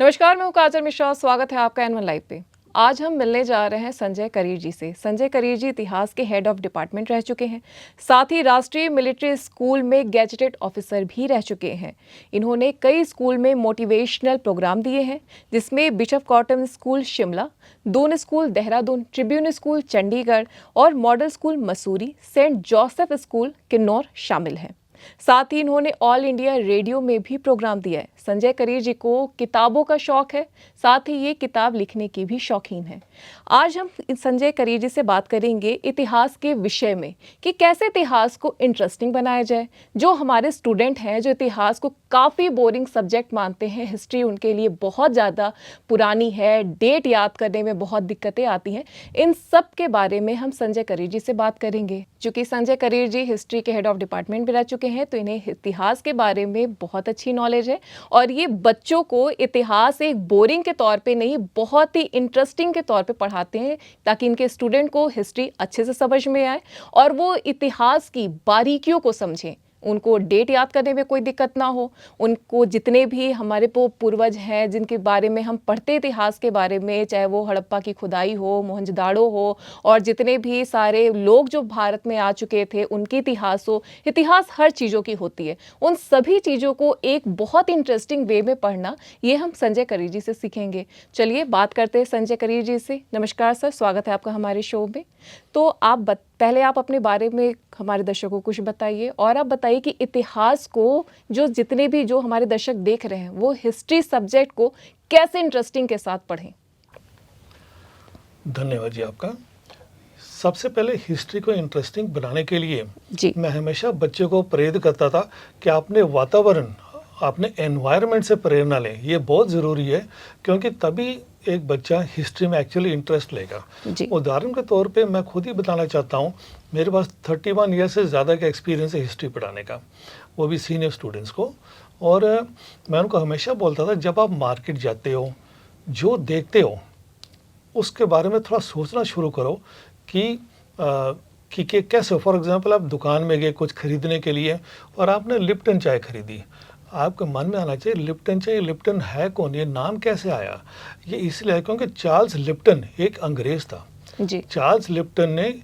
नमस्कार, मैं हूँ काजल मिश्रा। स्वागत है आपका N1 लाइव पे। आज हम मिलने जा रहे हैं संजय करीर जी से। संजय करीर जी इतिहास के हेड ऑफ डिपार्टमेंट रह चुके हैं, साथ ही राष्ट्रीय मिलिट्री स्कूल में गैजेटेड ऑफिसर भी रह चुके हैं। इन्होंने कई स्कूल में मोटिवेशनल प्रोग्राम दिए हैं, जिसमें Bishop Cotton school Shimla, Doon school Dehradun, Tribune school Chandigarh और model school Mussoorie, Saint Joseph school Kinnaur शामिल हैं। साथ ही इन्होंने ऑल इंडिया रेडियो में भी प्रोग्राम दिया है। संजय करीर जी को किताबों का शौक है, साथ ही ये किताब लिखने की भी शौकीन है। आज हम संजय करीर जी से बात करेंगे इतिहास के विषय में कि कैसे इतिहास को इंटरेस्टिंग बनाया जाए। जो हमारे स्टूडेंट हैं, जो इतिहास को काफ़ी बोरिंग सब्जेक्ट मानते हैं, हिस्ट्री उनके लिए बहुत ज़्यादा पुरानी है, डेट याद करने में बहुत दिक्कतें आती हैं, इन सब के बारे में हम संजय करीर जी से बात करेंगे। चूँकि संजय करीर जी हिस्ट्री के हेड ऑफ डिपार्टमेंट भी रह चुके हैं, तो इन्हें इतिहास के बारे में बहुत अच्छी नॉलेज है और ये बच्चों को इतिहास एक बोरिंग के तौर पे नहीं, बहुत ही इंटरेस्टिंग के तौर पे पढ़ाते हैं, ताकि इनके स्टूडेंट को हिस्ट्री अच्छे से समझ में आए और वो इतिहास की बारीकियों को समझें। उनको डेट याद करने में कोई दिक्कत ना हो। उनको जितने भी हमारे पूर्वज हैं, जिनके बारे में हम पढ़ते इतिहास के बारे में, चाहे वो हड़प्पा की खुदाई हो, मोहनजोदाड़ो हो, और जितने भी सारे लोग जो भारत में आ चुके थे उनके इतिहास हो, इतिहास हर चीज़ों की होती है। उन सभी चीज़ों को एक बहुत इंटरेस्टिंग वे में पढ़ना, ये हम संजय करीर जी से सीखेंगे। चलिए बात करते हैं संजय करीर जी से। नमस्कार सर, स्वागत है आपका हमारे शो में। तो पहले आप अपने बारे में हमारे दर्शकों को कुछ बताइए, और आप बताइए कि इतिहास को जो हमारे दर्शक देख रहे हैं, वो हिस्ट्री सब्जेक्ट को कैसे इंटरेस्टिंग के साथ पढ़ें। धन्यवाद जी आपका। सबसे पहले हिस्ट्री को इंटरेस्टिंग बनाने के लिए मैं हमेशा बच्चों को प्रेरित करता था कि आपने वातावरण, अपने एनवायरनमेंट से प्रेरणा लें। ये बहुत ज़रूरी है, क्योंकि तभी एक बच्चा हिस्ट्री में एक्चुअली इंटरेस्ट लेगा। उदाहरण के तौर पे मैं खुद ही बताना चाहता हूँ, मेरे पास 31 ईयर से ज़्यादा का एक्सपीरियंस है हिस्ट्री पढ़ाने का, वो भी सीनियर स्टूडेंट्स को। और मैं उनको हमेशा बोलता था, जब आप मार्केट जाते हो, जो देखते हो उसके बारे में थोड़ा सोचना शुरू करो कि कैसे। फॉर एग्जांपल, आप दुकान में गए कुछ खरीदने के लिए और आपने लिप्टन चाय खरीदी, आपके मन में आना चाहिए लिप्टन चाय, लिप्टन है कौन, ये नाम कैसे आया। ये इसलिए क्योंकि चार्ल्स लिप्टन एक अंग्रेज था जी। चार्ल्स लिप्टन ने,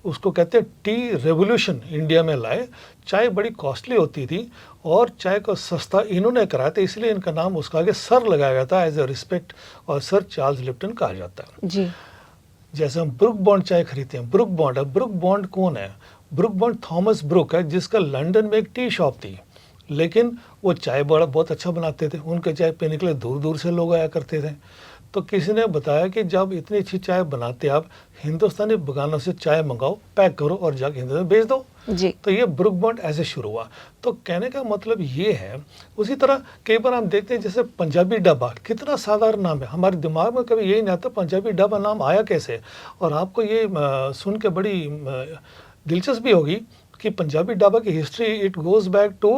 उसको कहते हैं टी रेवोल्यूशन, इंडिया में लाए। चाय बड़ी कॉस्टली होती थी और चाय को सस्ता इन्होंने कराया था, इसलिए इनका नाम उसका आगे सर लगाया गया था एज ए रिस्पेक्ट, और सर चार्ल्स लिप्टन कहा जाता है जी। जैसे हम ब्रुक बॉन्ड चाय खरीदते हैं, ब्रुक बॉन्ड है। ब्रुक बॉन्ड कौन है? ब्रुक बॉन्ड थॉमस ब्रुक है, जिसका लंदन में एक टी शॉप थी, लेकिन वो चाय बहुत अच्छा बनाते थे। उनके चाय पीने के लिए दूर दूर से लोग आया करते थे। तो किसी ने बताया कि जब इतनी अच्छी चाय बनाते आप, हिंदुस्तानी बगानों से चाय मंगाओ, पैक करो और जाके हिंदुस्तान भेज दो जी। तो ये ब्रुक बॉन्ड ऐसे शुरू हुआ। तो कहने का मतलब ये है, उसी तरह कई बार हम देखते हैं, जैसे पंजाबी ढाबा, कितना साधारण नाम है, हमारे दिमाग में कभी यही नहीं आता पंजाबी ढाबा नाम आया कैसे। और आपको ये सुन के बड़ी दिलचस्पी होगी कि पंजाबी ढाबा की history, it goes back to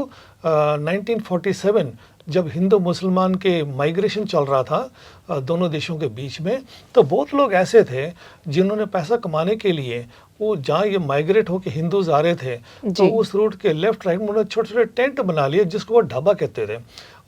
1947, जब हिंदू मुसलमान के माइग्रेशन चल रहा था दोनों देशों के बीच में। तो बहुत लोग ऐसे थे जिन्होंने पैसा कमाने के लिए, वो जहाँ ये माइग्रेट होकर हिंदूज आ रहे थे, तो उस रूट के लेफ्ट राइट में उन्होंने छोटे छोटे टेंट बना लिए, जिसको वो ढाबा कहते थे।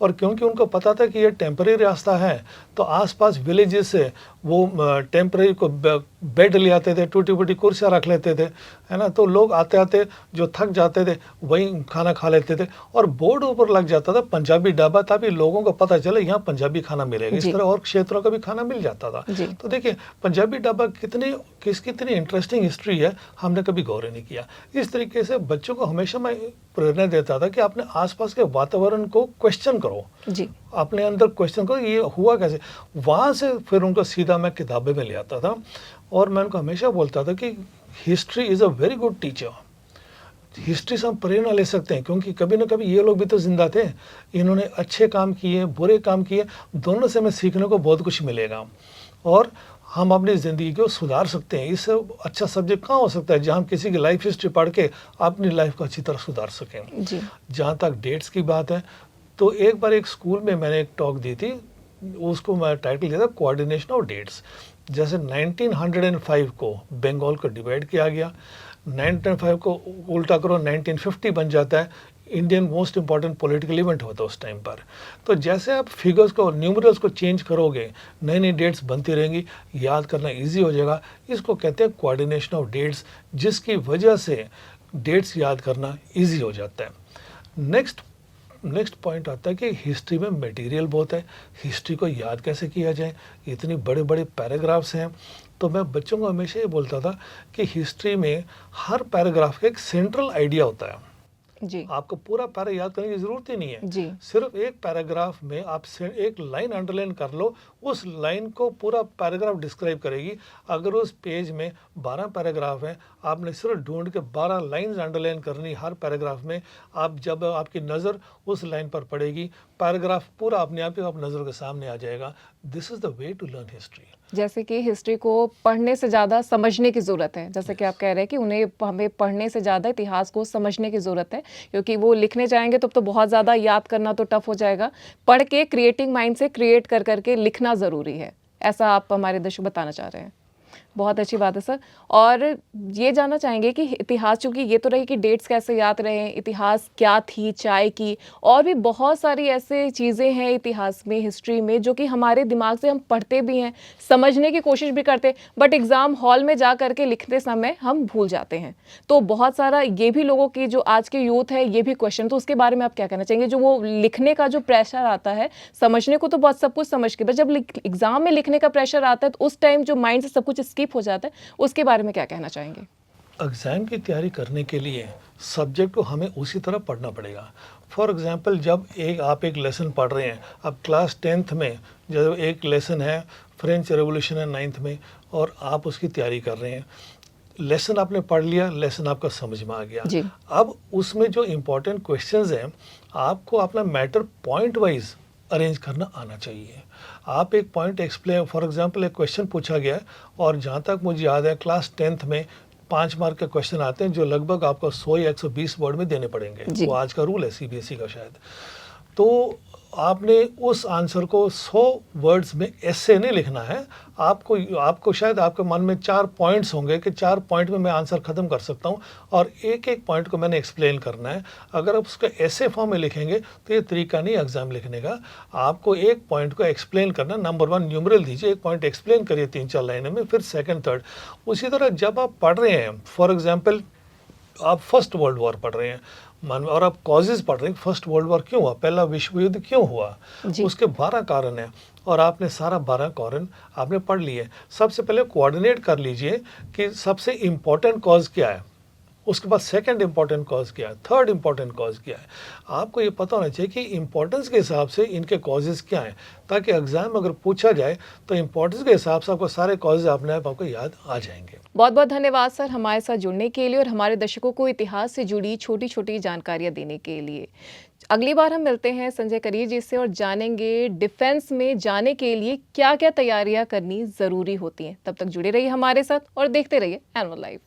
और क्योंकि उनको पता था कि ये टेम्परेरी रास्ता है, तो आसपास विलेजेस से वो टेम्परेरी को बेड ले आते थे, टूटी फूटी कुर्सियाँ रख लेते थे, है ना। तो लोग आते आते जो थक जाते थे वहीं खाना खा लेते थे, और बोर्ड ऊपर लग जाता था पंजाबी ढाबा, ताकि लोगों को पता चले यहाँ पंजाबी खाना मिलेगा। इस तरह और क्षेत्रों का भी खाना मिल जाता था। तो देखिए पंजाबी ढाबा कितनी इंटरेस्टिंग हिस्ट्री है, हमने कभी गौर नहीं किया। इस तरीके से बच्चों को हमेशा मैं प्रेरणा देता था कि अपने आसपास के वातावरण को क्वेश्चन करो जी। अपने अंदर क्वेश्चन करो, ये हुआ कैसे। वहाँ से फिर उनको सीधा मैं किताबें में ले आता था, और मैं उनको हमेशा बोलता था कि history is a very good teacher. History से हम प्रेरणा ले सकते हैं, क्योंकि कभी ना कभी ये लोग भी तो जिंदा थे, इन्होंने अच्छे काम किए, बुरे काम किए, दोनों से हमें सीखने को बहुत कुछ मिलेगा, और हम अपनी ज़िंदगी को सुधार सकते हैं। इससे अच्छा सब्जेक्ट कहाँ हो सकता है जहाँ हम किसी की लाइफ हिस्ट्री पढ़ के अपनी लाइफ को अच्छी तरह सुधार सकें जी। जहाँ तक डेट्स की बात है, तो एक बार एक स्कूल में मैंने एक टॉक दी थी, उसको मैं टाइटल दिया था कोऑर्डिनेशन ऑफ डेट्स। जैसे 1905 को बंगाल को डिवाइड किया गया, 1905 को उल्टा करो 1950 बन जाता है, Indian most important political event होता है उस टाइम पर। तो जैसे आप फिगर्स को न्यूमरल्स को चेंज करोगे, नई नई डेट्स बनती रहेंगी, याद करना इजी हो जाएगा। इसको कहते हैं कोऑर्डिनेशन ऑफ डेट्स, जिसकी वजह से डेट्स याद करना इजी हो जाता है। नेक्स्ट पॉइंट आता है कि हिस्ट्री में मटेरियल बहुत है, हिस्ट्री को याद कैसे किया जाए, इतनी बड़े बड़े पैराग्राफ्स हैं। तो मैं बच्चों को हमेशा ये बोलता था कि हिस्ट्री में हर पैराग्राफ का एक सेंट्रल आइडिया होता है। जी आपको पूरा पैरा याद करने की जरूरत ही नहीं है। जी सिर्फ एक पैराग्राफ में आप एक लाइन अंडरलाइन कर लो, उस लाइन को पूरा पैराग्राफ डिस्क्राइब करेगी। अगर उस पेज में 12 पैराग्राफ हैं, आपने सिर्फ ढूंढ के 12 लाइंस अंडरलाइन करनी हर पैराग्राफ में। आप जब आपकी नज़र उस लाइन पर पड़ेगी, पैराग्राफ पूरा अपने आप ही आप नज़र के सामने आ जाएगा। This is the way to learn history. जैसे कि हिस्ट्री को पढ़ने से ज़्यादा समझने की ज़रूरत है, जैसे कि आप कह रहे हैं कि हमें पढ़ने से ज़्यादा इतिहास को समझने की ज़रूरत है, क्योंकि वो लिखने जाएंगे तो बहुत ज़्यादा याद करना तो टफ हो जाएगा। पढ़ के क्रिएटिंग माइंड से क्रिएट कर करके लिखना ज़रूरी है, ऐसा आप हमारे दर्शक बताना चाह रहे हैं। बहुत अच्छी बात है सर। और ये जानना चाहेंगे कि इतिहास, चूँकि ये तो रही कि डेट्स कैसे याद रहे, इतिहास क्या थी चाय की, और भी बहुत सारी ऐसे चीज़ें हैं इतिहास में, हिस्ट्री में, जो कि हमारे दिमाग से हम पढ़ते भी हैं, समझने की कोशिश भी करते हैं, बट एग्ज़ाम हॉल में जा करके लिखते समय हम भूल जाते हैं। तो बहुत सारा ये भी लोगों की, जो आज के यूथ है, ये भी क्वेश्चन, तो उसके बारे में आप क्या कहना चाहेंगे? जो वो लिखने का जो प्रेशर आता है, समझने को तो बहुत सब कुछ समझ के, बट जब एग्ज़ाम में लिखने का प्रेशर आता है तो उस टाइम जो माइंड से सब कुछ स्किप हो जाता है, उसके बारे में क्या कहना चाहेंगे? एग्ज़ाम की तैयारी करने के लिए सब्जेक्ट को हमें उसी तरह पढ़ना पड़ेगा। फॉर एग्ज़ाम्पल, जब आप एक लेसन पढ़ रहे हैं, अब क्लास 10th में जब एक लेसन है फ्रेंच रेवोल्यूशन है 9th में, और आप उसकी तैयारी कर रहे हैं, लेसन आपने पढ़ लिया, लेसन आपका समझ में आ गया। जी अब उसमें जो इम्पोर्टेंट क्वेश्चंस हैं, आपको अपना मैटर पॉइंट वाइज अरेंज करना आना चाहिए। आप एक पॉइंट एक्सप्लेन, फॉर एग्जांपल एक क्वेश्चन पूछा गया है, और जहाँ तक मुझे याद है क्लास 10th में 5 मार्क के क्वेश्चन आते हैं, जो लगभग आपको 100 या 120 वर्ड में देने पड़ेंगे। वो आज का रूल है सीबीएसई का शायद। तो आपने उस आंसर को 100 वर्ड्स में ऐसे नहीं लिखना है। आपको शायद आपके मन में 4 पॉइंट्स होंगे कि 4 पॉइंट में मैं आंसर ख़त्म कर सकता हूँ, और एक एक पॉइंट को मैंने एक्सप्लेन करना है। अगर आप उसको ऐसे फॉर्म में लिखेंगे तो ये तरीका नहीं एग्जाम लिखने का। आपको एक पॉइंट को एक्सप्लेन करना, नंबर 1 न्यूमरल दीजिए, एक पॉइंट एक्सप्लेन करिए 3-4 लाइनों में, फिर सेकेंड, थर्ड। उसी तरह जब आप पढ़ रहे हैं, फॉर एग्जाम्पल आप फर्स्ट वर्ल्ड वॉर पढ़ रहे हैं और आप कॉजेज पढ़ रहे हैं, फर्स्ट वर्ल्ड वॉर क्यों हुआ, पहला विश्व युद्ध क्यों हुआ, उसके 12 कारण हैं, और आपने सारा 12 कारण आपने पढ़ लिए। सबसे पहले कोऑर्डिनेट कर लीजिए कि सबसे इम्पोर्टेंट कॉज क्या है, उसके बाद सेकंड इंपॉर्टेंट कॉज क्या है, थर्ड इंपॉर्टेंट कॉज क्या है। आपको ये पता होना चाहिए कि इंपॉर्टेंस के हिसाब से इनके कॉजेज़ क्या हैं, ताकि एग्जाम अगर पूछा जाए तो इंपॉर्टेंस के हिसाब से आपको सारे कॉजेज़ अपने आप आपको याद आ जाएंगे। बहुत बहुत धन्यवाद सर हमारे साथ जुड़ने के लिए और हमारे दर्शकों को इतिहास से जुड़ी छोटी छोटी जानकारियाँ देने के लिए। अगली बार हम मिलते हैं संजय करीर जी से और जानेंगे डिफेंस में जाने के लिए क्या क्या तैयारियां करनी ज़रूरी होती हैं। तब तक जुड़े रहिए हमारे साथ और देखते रहिए एनवन लाइव।